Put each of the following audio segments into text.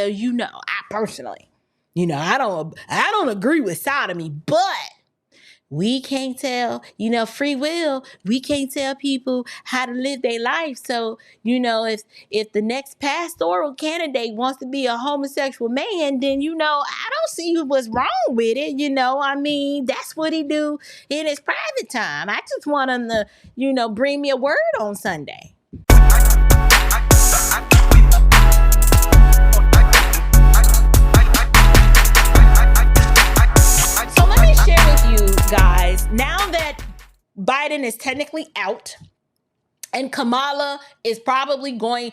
You know, I personally, you know, I don't agree with sodomy, but we can't tell, you know, free will. We can't tell people how to live their life. So, you know, if the next pastoral candidate wants to be a homosexual man, then, you know, I don't see what's wrong with it. You know, I mean, that's what he do in his private time. I just want him to, you know, bring me a word on Sunday. So let me share with you guys, now that Biden is technically out and Kamala is probably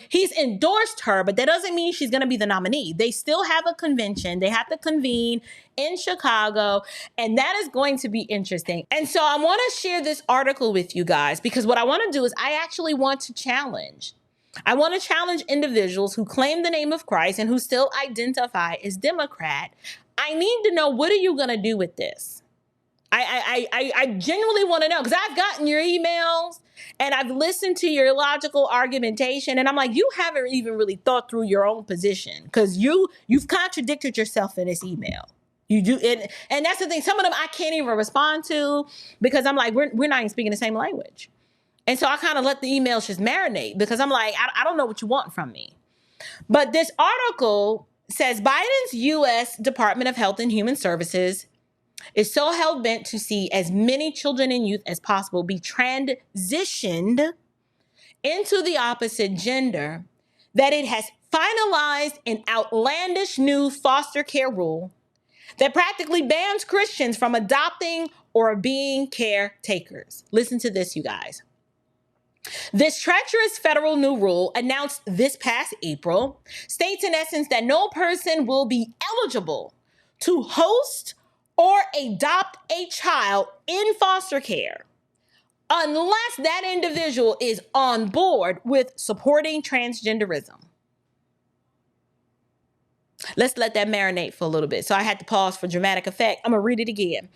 he's endorsed her, but that doesn't mean she's going to be the nominee. They still have a convention. They have to convene in Chicago, and that is going to be interesting. And so I want to share this article with you guys because what I want to do is I actually want to challenge. I want to challenge individuals who claim the name of Christ and who still identify as Democrat. I need to know, what are you going to do with this? I genuinely want to know, because I've gotten your emails and I've listened to your logical argumentation, and I'm like, you haven't even really thought through your own position, because you've contradicted yourself in this email. You do, and that's the thing. Some of them I can't even respond to because I'm like, we're not even speaking the same language, and so I kind of let the emails just marinate because I'm like, I don't know what you want from me. But this article says Biden's U.S. Department of Health and Human Services is so hell-bent to see as many children and youth as possible be transitioned into the opposite gender that it has finalized an outlandish new foster care rule that practically bans Christians from adopting or being caretakers. Listen to this, you guys. This treacherous federal new rule, announced this past April, states in essence that no person will be eligible to host or adopt a child in foster care unless that individual is on board with supporting transgenderism. Let's let that marinate for a little bit. So I had to pause for dramatic effect. I'm going to read it again.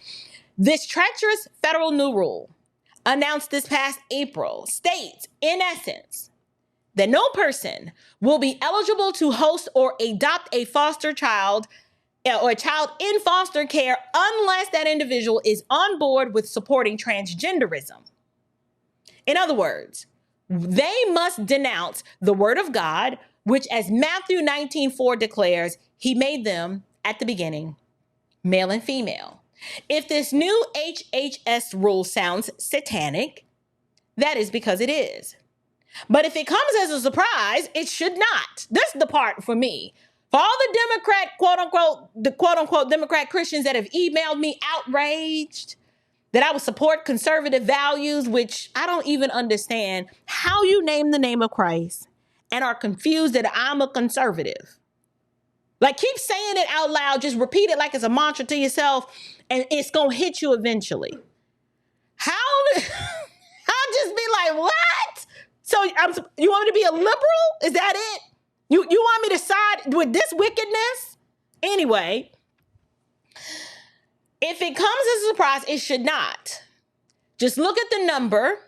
This treacherous federal new rule, announced this past April, states in essence that no person will be eligible to host or adopt a foster child or a child in foster care unless that individual is on board with supporting transgenderism. In other words, they must denounce the word of God, which, as Matthew 19:4 declares, he made them at the beginning, male and female. If this new HHS rule sounds satanic, that is because it is. But if it comes as a surprise, it should not. This is the part for me. For all the Democrat, quote unquote Democrat Christians that have emailed me outraged that I would support conservative values, which I don't even understand how you name the name of Christ and are confused that I'm a conservative. Like, keep saying it out loud. Just repeat it like it's a mantra to yourself, and it's going to hit you eventually. I'll just be like, what? So you want me to be a liberal? Is that it? You want me to side with this wickedness? Anyway, if it comes as a surprise, it should not. Just look at the number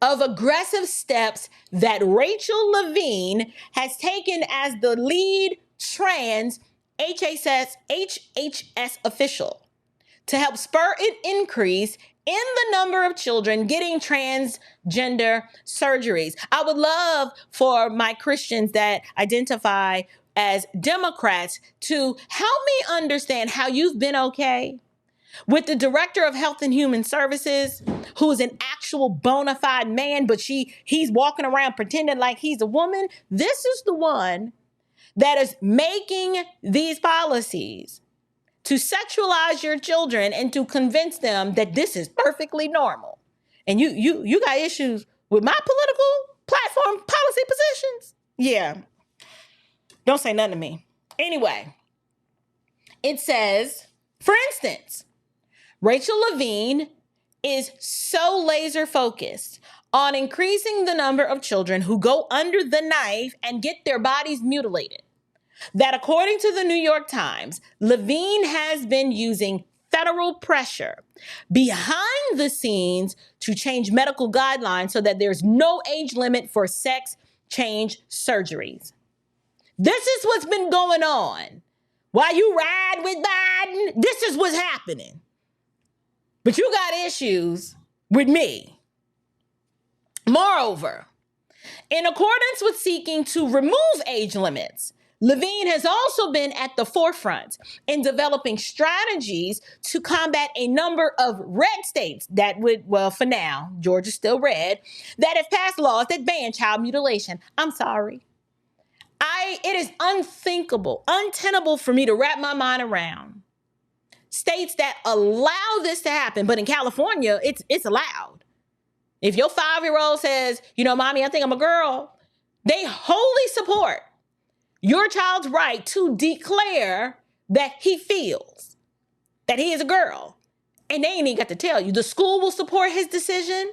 of aggressive steps that Rachel Levine has taken as the lead trans HHS official to help spur an increase in the number of children getting transgender surgeries. I would love for my Christians that identify as Democrats to help me understand how you've been okay with the director of Health and Human Services, who is an actual bona fide man, but he's walking around pretending like he's a woman. This is the one that is making these policies to sexualize your children and to convince them that this is perfectly normal. And you got issues with my political platform policy positions? Yeah. Don't say nothing to me. Anyway, it says, for instance, Rachel Levine is so laser focused on increasing the number of children who go under the knife and get their bodies mutilated that, according to the New York Times, Levine has been using federal pressure behind the scenes to change medical guidelines so that there's no age limit for sex change surgeries. This is what's been going on. While you ride with Biden, this is what's happening. But you got issues with me. Moreover, in accordance with seeking to remove age limits, Levine has also been at the forefront in developing strategies to combat a number of red states that would, well, for now, Georgia's still red, that have passed laws that ban child mutilation. I'm sorry. It is unthinkable, untenable for me to wrap my mind around states that allow this to happen. But in California, it's allowed. If your 5-year-old says, mommy, I think I'm a girl, they wholly support your child's right to declare that he feels that he is a girl. And they ain't even got to tell you. The school will support his decision.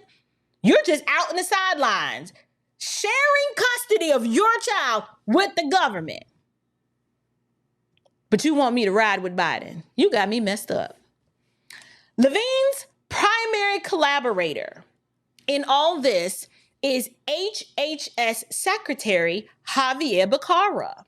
You're just out in the sidelines, sharing custody of your child with the government. But you want me to ride with Biden. You got me messed up. Levine's primary collaborator in all this is HHS Secretary Javier Becerra,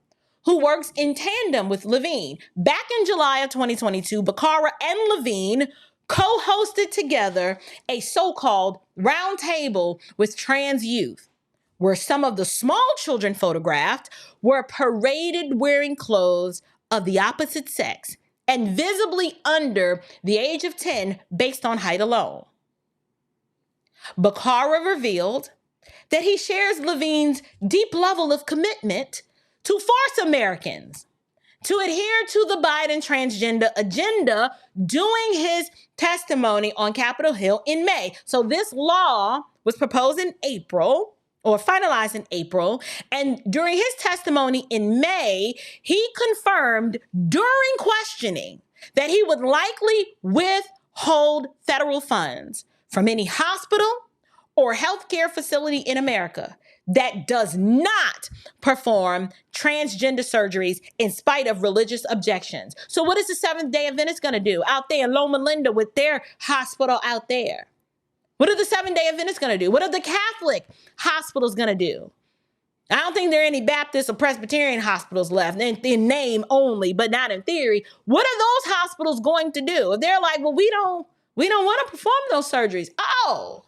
who works in tandem with Levine. Back in July of 2022, Becerra and Levine co-hosted together a so-called roundtable with trans youth, where some of the small children photographed were paraded wearing clothes of the opposite sex and visibly under the age of 10 based on height alone. Becerra revealed that he shares Levine's deep level of commitment to force Americans to adhere to the Biden transgender agenda during his testimony on Capitol Hill in May. So this law was proposed in April, or finalized in April, and during his testimony in May, he confirmed during questioning that he would likely withhold federal funds from any hospital or healthcare facility in America that does not perform transgender surgeries in spite of religious objections. So what is the Seventh-day Adventists going to do out there in Loma Linda with their hospital out there? What are the Seventh-day Adventists going to do? What are the Catholic hospitals going to do? I don't think there are any Baptist or Presbyterian hospitals left in name only, but not in theory. What are those hospitals going to do? If they're like, well, we don't want to perform those surgeries. Oh,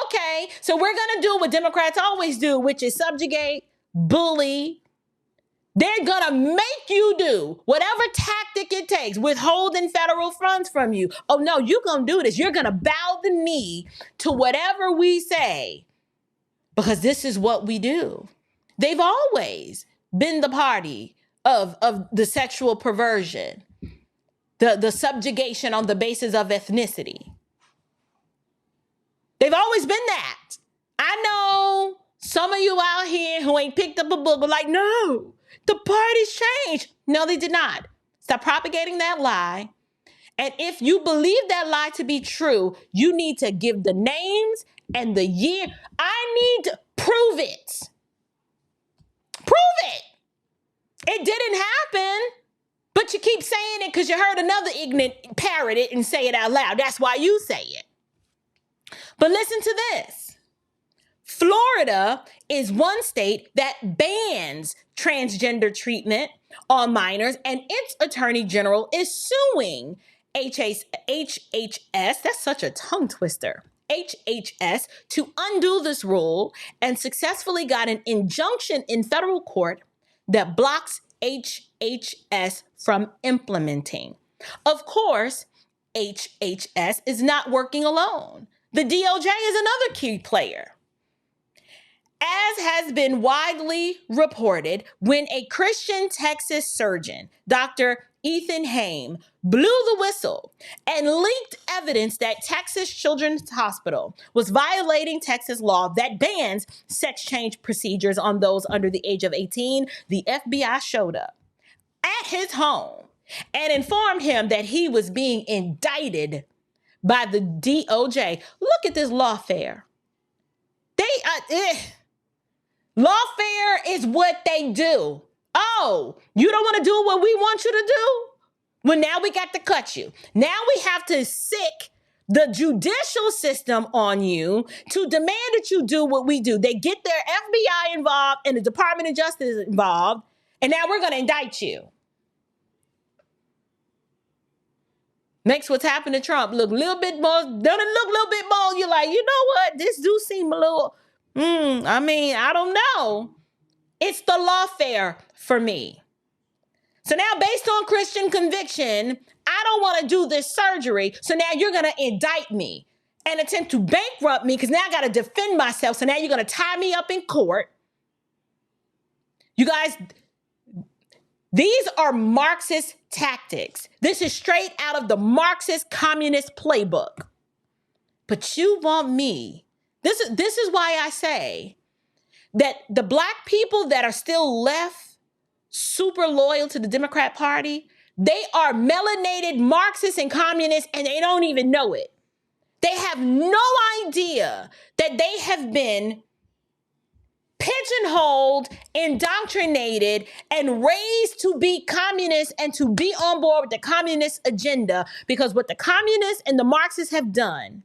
okay. So we're going to do what Democrats always do, which is subjugate, bully. They're going to make you do whatever tactic it takes, withholding federal funds from you. Oh, no, you're going to do this. You're going to bow the knee to whatever we say because this is what we do. They've always been the party of the sexual perversion, the subjugation on the basis of ethnicity. They've always been that. I know some of you out here who ain't picked up a book are like, no, the party's changed. No, they did not. Stop propagating that lie. And if you believe that lie to be true, you need to give the names and the year. I need to prove it. Prove it. It didn't happen, but you keep saying it because you heard another ignorant parrot it and say it out loud. That's why you say it. But listen to this. Florida is one state that bans transgender treatment on minors, and its attorney general is suing HHS, that's such a tongue twister, HHS, to undo this rule and successfully got an injunction in federal court that blocks HHS from implementing. Of course, HHS is not working alone. The DOJ is another key player. As has been widely reported, when a Christian Texas surgeon, Dr. Ethan Haim, blew the whistle and leaked evidence that Texas Children's Hospital was violating Texas law that bans sex change procedures on those under the age of 18, the FBI showed up at his home and informed him that he was being indicted by the DOJ. Look at this lawfare. Lawfare is what they do. Oh, you don't want to do what we want you to do? Well, now we got to cut you. Now we have to sick the judicial system on you to demand that you do what we do. They get their FBI involved and the Department of Justice involved, And now we're going to indict you. Makes what's happened to Trump look a little bit more, doesn't it look a little bit more? You're like, you know what? This do seem a little, I don't know. It's the lawfare for me. So now based on Christian conviction, I don't want to do this surgery. So now you're going to indict me and attempt to bankrupt me because now I got to defend myself. So now you're going to tie me up in court. You guys, these are Marxist tactics. This is straight out of the Marxist communist playbook. But you want me. This is why I say that the black people that are still left super loyal to the Democrat Party, they are melanated Marxists and communists, and they don't even know it. They have no idea that they have been pigeonholed, indoctrinated, and raised to be communists and to be on board with the communist agenda. Because what the communists and the Marxists have done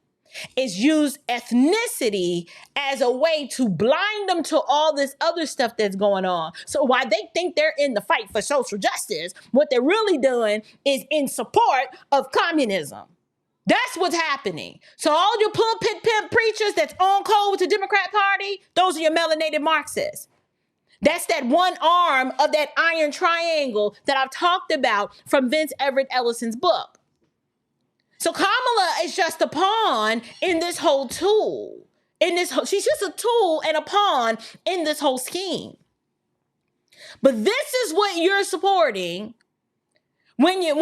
is use ethnicity as a way to blind them to all this other stuff that's going on. So while they think they're in the fight for social justice, what they're really doing is in support of communism. That's what's happening. So all your pulpit pimp preachers that's on code with the Democrat Party, those are your melanated Marxists. That's that one arm of that iron triangle that I've talked about from Vince Everett Ellison's book. So Kamala is just a pawn in this whole tool. She's just a tool and a pawn in this whole scheme. But this is what you're supporting when you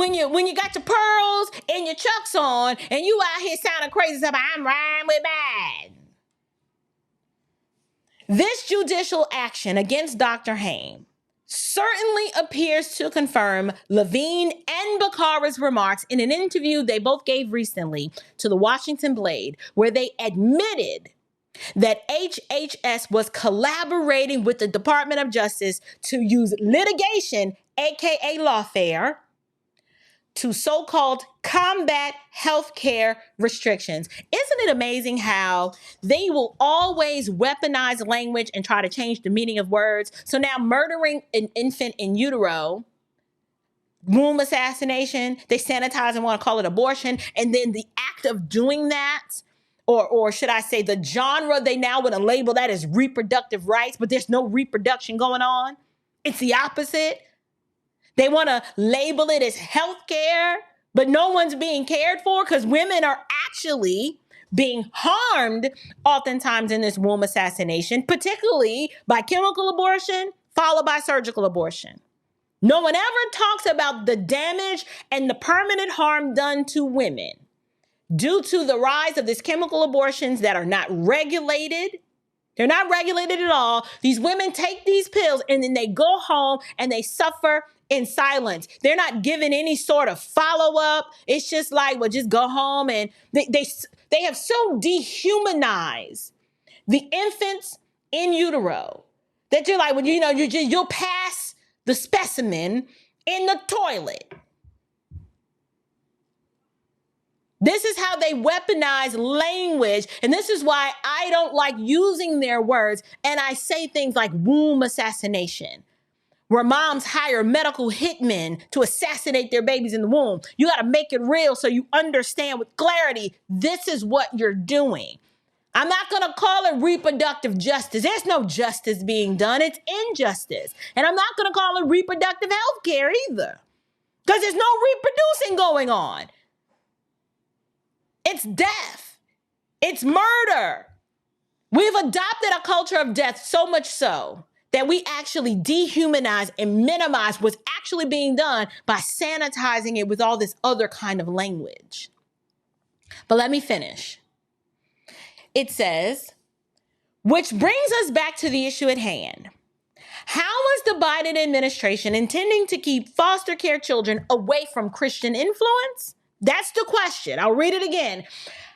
got your pearls and your chucks on and you out here sounding crazy stuff. I'm riding with Biden. This judicial action against Dr. Haim certainly appears to confirm Levine and Bakara's remarks in an interview they both gave recently to the Washington Blade, where they admitted that HHS was collaborating with the Department of Justice to use litigation, aka lawfare, to so-called combat healthcare restrictions. Isn't it amazing how they will always weaponize language and try to change the meaning of words? So now murdering an infant in utero, womb assassination, they sanitize and want to call it abortion. And then the act of doing that, or should I say the genre, they now want to label that as reproductive rights, but there's no reproduction going on. It's the opposite. They want to label it as healthcare, but no one's being cared for because women are actually being harmed oftentimes in this womb assassination, particularly by chemical abortion, followed by surgical abortion. No one ever talks about the damage and the permanent harm done to women due to the rise of these chemical abortions that are not regulated. They're not regulated at all. These women take these pills and then they go home and they suffer in silence. They're not given any sort of follow-up. It's just like, well, just go home. And they have so dehumanized the infants in utero that you're like, well, you'll pass the specimen in the toilet. This is how they weaponize language. And this is why I don't like using their words. And I say things like womb assassination, where moms hire medical hitmen to assassinate their babies in the womb. You got to make it real so you understand with clarity, this is what you're doing. I'm not going to call it reproductive justice. There's no justice being done. It's injustice. And I'm not going to call it reproductive health care either, because there's no reproducing going on. It's death. It's murder. We've adopted a culture of death so much so that we actually dehumanize and minimize what's actually being done by sanitizing it with all this other kind of language. But let me finish. It says, which brings us back to the issue at hand. How is the Biden administration intending to keep foster care children away from Christian influence? That's the question. I'll read it again.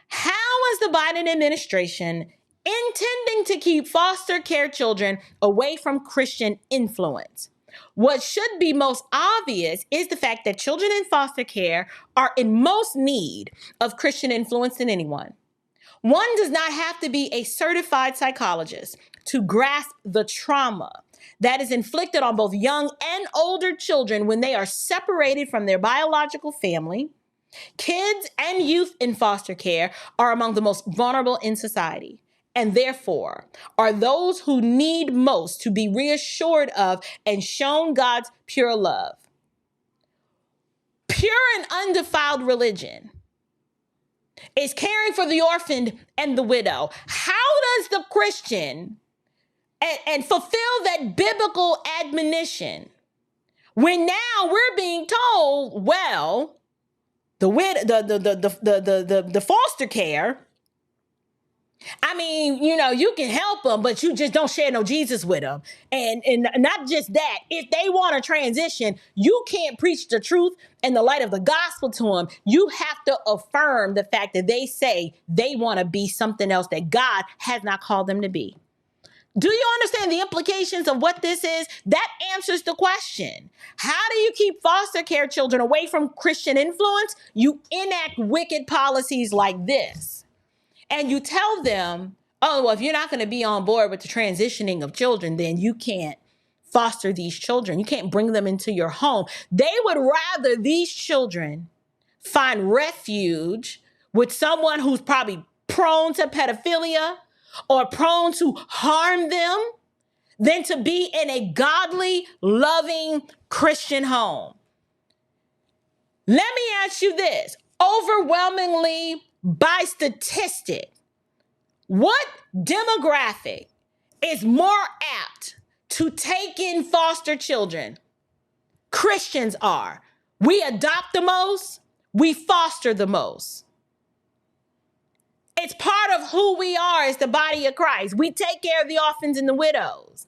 How is the Biden administration intending to keep foster care children away from Christian influence? What should be most obvious is the fact that children in foster care are in most need of Christian influence than anyone. One does not have to be a certified psychologist to grasp the trauma that is inflicted on both young and older children when they are separated from their biological family. Kids and youth in foster care are among the most vulnerable in society, and therefore are those who need most to be reassured of and shown God's pure love. Pure and undefiled religion is caring for the orphaned and the widow. How does the Christian and fulfill that biblical admonition when now we're being told, well, the foster care, I mean, you know, you can help them, but you just don't share no Jesus with them. And not just that, if they want to transition, you can't preach the truth and the light of the gospel to them. You have to affirm the fact that they say they want to be something else that God has not called them to be. Do you understand the implications of what this is? That answers the question. How do you keep foster care children away from Christian influence? You enact wicked policies like this. And you tell them, oh, well, if you're not going to be on board with the transitioning of children, then you can't foster these children. You can't bring them into your home. They would rather these children find refuge with someone who's probably prone to pedophilia or prone to harm them than to be in a godly, loving Christian home. Let me ask you this. Overwhelmingly, by statistic, what demographic is more apt to take in foster children? Christians are. We adopt the most, we foster the most. It's part of who we are as the body of Christ. We take care of the orphans and the widows.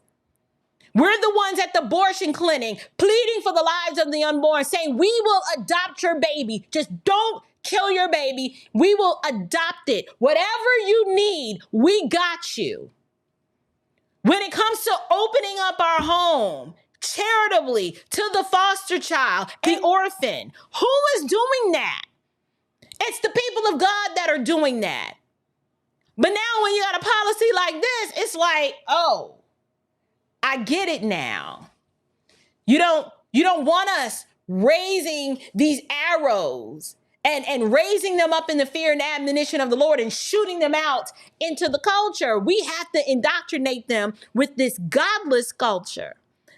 We're the ones at the abortion clinic pleading for the lives of the unborn, saying, we will adopt your baby. Just don't kill your baby. We will adopt it. Whatever you need, we got you. When it comes to opening up our home charitably to the foster child, the orphan, who is doing that? It's the people of God that are doing that. But now when you got a policy like this, it's like, oh, I get it now. You don't want us raising these arrows and raising them up in the fear and admonition of the Lord and shooting them out into the culture. We have to indoctrinate them with this godless culture.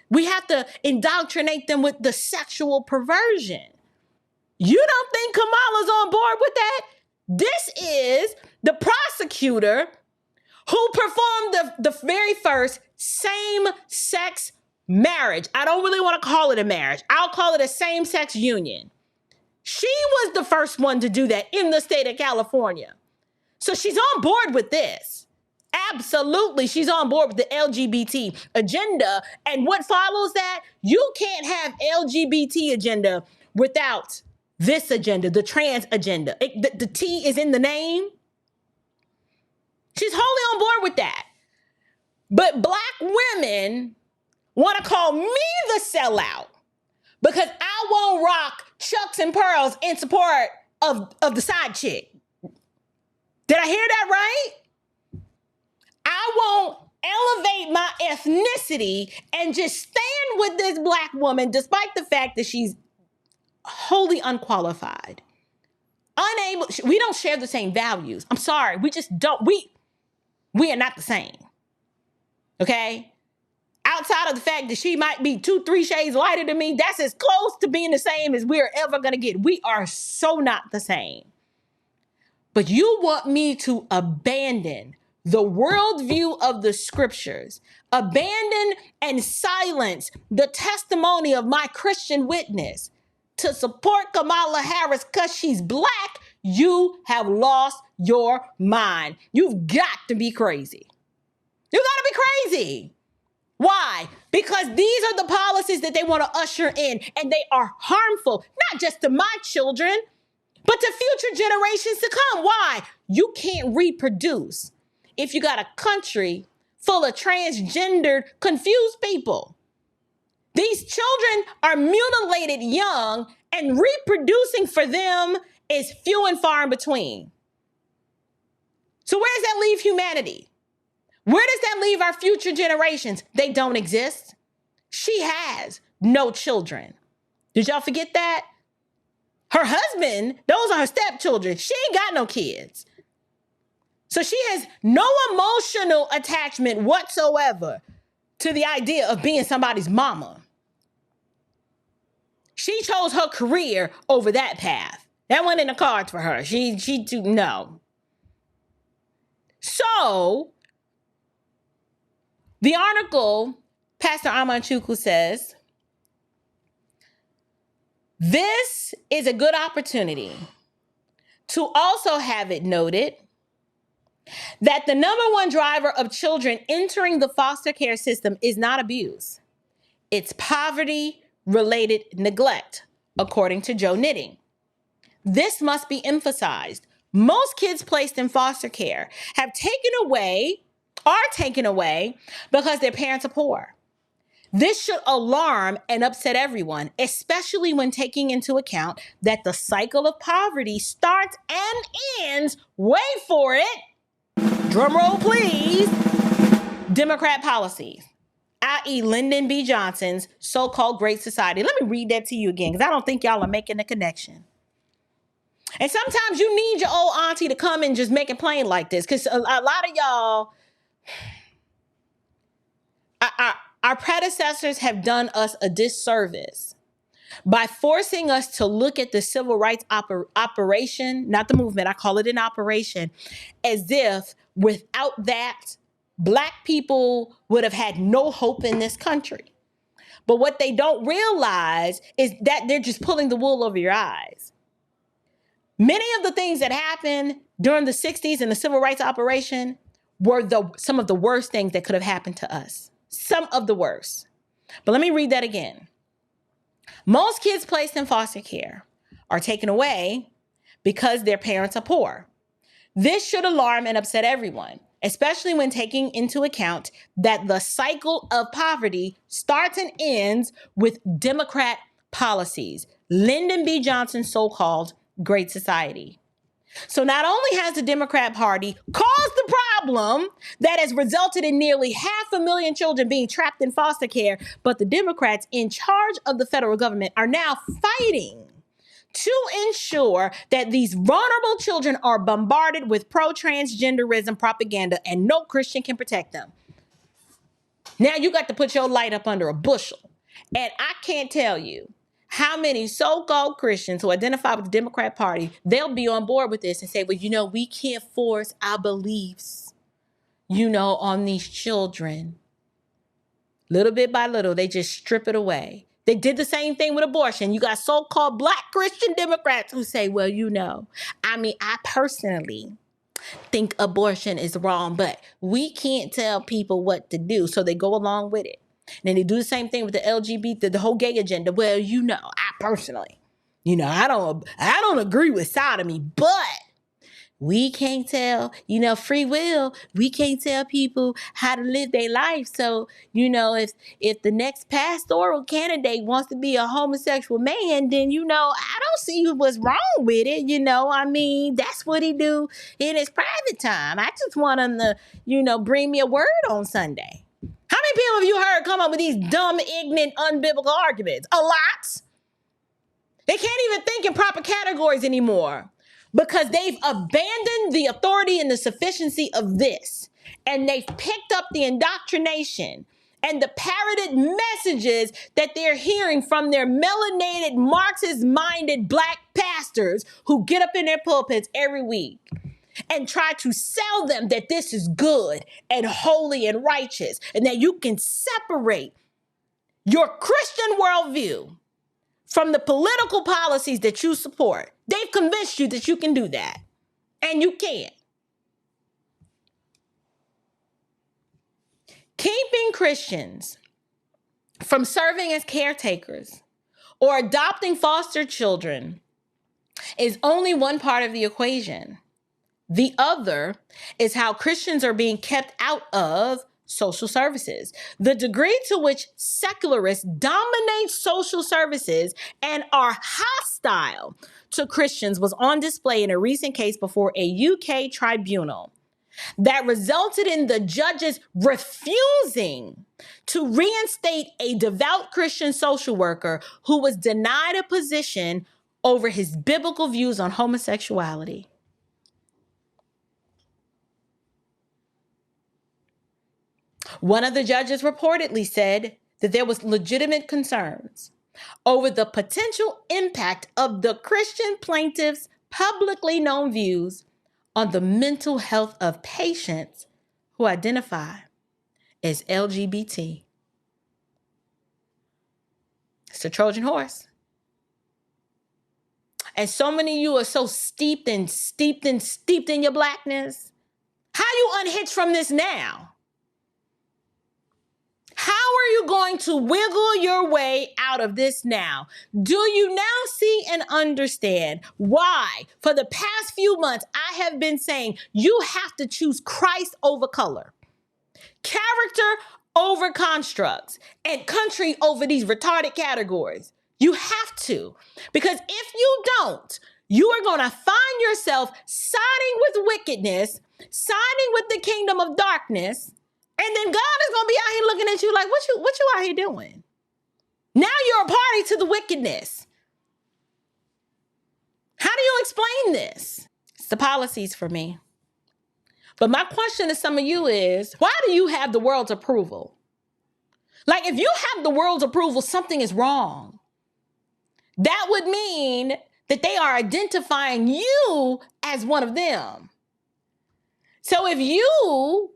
We have to indoctrinate them with the sexual perversion. You don't think Kamala's on board with that? This is the prosecutor who performed the very first same-sex marriage. I don't really want to call it a marriage. I'll call it a same-sex union. She was the first one to do that in the state of California. So she's on board with this. Absolutely, she's on board with the LGBT agenda. And what follows that? You can't have LGBT agenda without this agenda, the trans agenda. The T is in the name. She's wholly on board with that. But Black women want to call me the sellout because I won't rock chucks and pearls in support of the side chick. Did I hear that right? I won't elevate my ethnicity and just stand with this Black woman despite the fact that she's wholly unqualified. Unable, we don't share the same values. I'm sorry, we just don't. We are not the same. Okay? Outside of the fact that she might be 2-3 shades lighter than me, that's as close to being the same as we're ever going to get. We are so not the same. But you want me to abandon the worldview of the scriptures, abandon and silence the testimony of my Christian witness to support Kamala Harris because she's Black? You have lost your mind. You've got to be crazy. You got to be crazy. Why? Because these are the policies that they want to usher in, and they are harmful, not just to my children, but to future generations to come. Why? You can't reproduce if you got a country full of transgendered, confused people. These children are mutilated young, and reproducing for them is few and far in between. So where does that leave humanity? Where does that leave our future generations? They don't exist. She has no children. Did y'all forget that? Her husband, those are her stepchildren. She ain't got no kids. So she has no emotional attachment whatsoever to the idea of being somebody's mama. She chose her career over that path. That wasn't in the cards for her. No. So, the article, Pastor Amanchukwu says, this is a good opportunity to also have it noted that the number one driver of children entering the foster care system is not abuse. It's poverty-related neglect, according to Joe Knitting. This must be emphasized. Most kids placed in foster care are taken away because their parents are poor. This should alarm and upset everyone, especially when taking into account that the cycle of poverty starts and ends, wait for it, drum roll please, Democrat policies, i.e. Lyndon B. Johnson's so-called Great Society. Let me read that to you again, because I don't think y'all are making the connection. And sometimes you need your old auntie to come and just make it plain like this, because a lot of y'all, our predecessors have done us a disservice by forcing us to look at the civil rights operation, not the movement, I call it an operation, as if without that, Black people would have had no hope in this country. But what they don't realize is that they're just pulling the wool over your eyes. Many of the things that happened during the 60s and the civil rights operation were some of the worst things that could have happened to us. Some of the worst. But let me read that again. Most kids placed in foster care are taken away because their parents are poor. This should alarm and upset everyone, especially when taking into account that the cycle of poverty starts and ends with Democrat policies. Lyndon B. Johnson's so-called Great Society. So not only has the Democrat Party caused the problem that has resulted in nearly 500,000 children being trapped in foster care, but the Democrats in charge of the federal government are now fighting to ensure that these vulnerable children are bombarded with pro-transgenderism propaganda and no Christian can protect them. Now you got to put your light up under a bushel. And I can't tell you how many so-called Christians who identify with the Democrat Party, they'll be on board with this and say, well, we can't force our beliefs, on these children. Little bit by little, they just strip it away. They did the same thing with abortion. You got so-called Black Christian Democrats who say, I personally think abortion is wrong, but we can't tell people what to do. So they go along with it. And then they do the same thing with the LGBT, the whole gay agenda. Well, I personally, I don't agree with sodomy, but we can't tell, free will. We can't tell people how to live their life. So, if the next pastoral candidate wants to be a homosexual man, then, I don't see what's wrong with it. That's what he do in his private time. I just want him to, bring me a word on Sunday. How many people have you heard come up with these dumb, ignorant, unbiblical arguments? A lot. They can't even think in proper categories anymore because they've abandoned the authority and the sufficiency of this. And they've picked up the indoctrination and the parroted messages that they're hearing from their melanated, Marxist-minded Black pastors who get up in their pulpits every week and try to sell them that this is good and holy and righteous and that you can separate your Christian worldview from the political policies that you support. They've convinced you that you can do that, and you can't. Keeping Christians from serving as caretakers or adopting foster children is only one part of the equation. The other is how Christians are being kept out of social services. The degree to which secularists dominate social services and are hostile to Christians was on display in a recent case before a UK tribunal. that resulted in the judges refusing to reinstate a devout Christian social worker who was denied a position over his biblical views on homosexuality. One of the judges reportedly said that there was legitimate concerns over the potential impact of the Christian plaintiff's publicly known views on the mental health of patients who identify as LGBT. It's a Trojan horse. And so many of you are so steeped in your blackness. How you unhitch from this now? How are you going to wiggle your way out of this now? Do you now see and understand why, for the past few months, I have been saying you have to choose Christ over color, character over constructs, and country over these retarded categories? You have to, because if you don't, you are going to find yourself siding with wickedness, siding with the kingdom of darkness. And then God is going to be out here looking at you like, what you out here doing? Now you're a party to the wickedness. How do you explain this? It's the policies for me. But my question to some of you is, why do you have the world's approval? Like, if you have the world's approval, something is wrong. That would mean that they are identifying you as one of them. So if you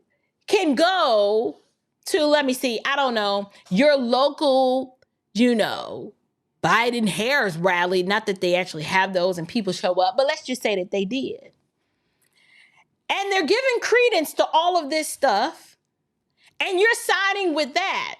can go to, let me see, I don't know, your local, Biden Harris rally, not that they actually have those and people show up, but let's just say that they did. And they're giving credence to all of this stuff, and you're siding with that.